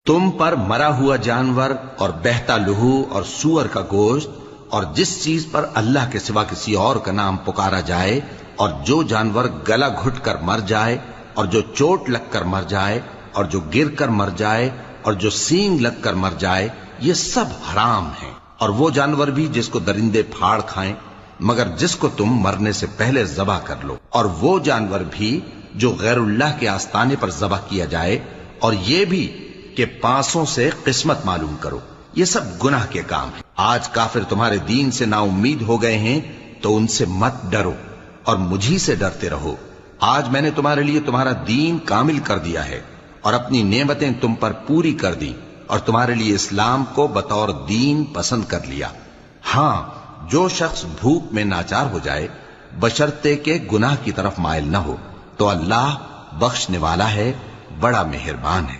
तुम पर मरा हुआ जानवर और बहता लहू और सूअर का गोश्त और जिस चीज पर अल्लाह के सिवा किसी और का नाम पुकारा जाए और जो जानवर गला घुट कर मर जाए और जो चोट लगकर मर जाए और जो गिर कर मर जाए और जो सींग लगकर मर जाए, ये सब हराम हैं। और वो जानवर भी जिसको दरिंदे फाड़ खाएं, मगर जिसको तुम मरने से पहले ज़बह कर लो। और वो जानवर भी जो गैरुल्लाह के आस्ताने पर ज़बह किया जाए, और ये भी कि पासों से किस्मत मालूम करो। ये सब गुनाह के काम है। आज काफिर तुम्हारे दीन से नाउम्मीद हो गए हैं, तो उनसे मत डरो और मुझी से डरते रहो। आज मैंने तुम्हारे लिए तुम्हारा दीन कामिल कर दिया है और अपनी नेमतें तुम पर पूरी कर दी और तुम्हारे लिए इस्लाम को बतौर दीन पसंद कर लिया। हाँ, जो शख्स भूख में नाचार हो जाए बशर्ते के गुनाह की तरफ माइल न हो, तो अल्लाह बख्शने वाला है, बड़ा मेहरबान है।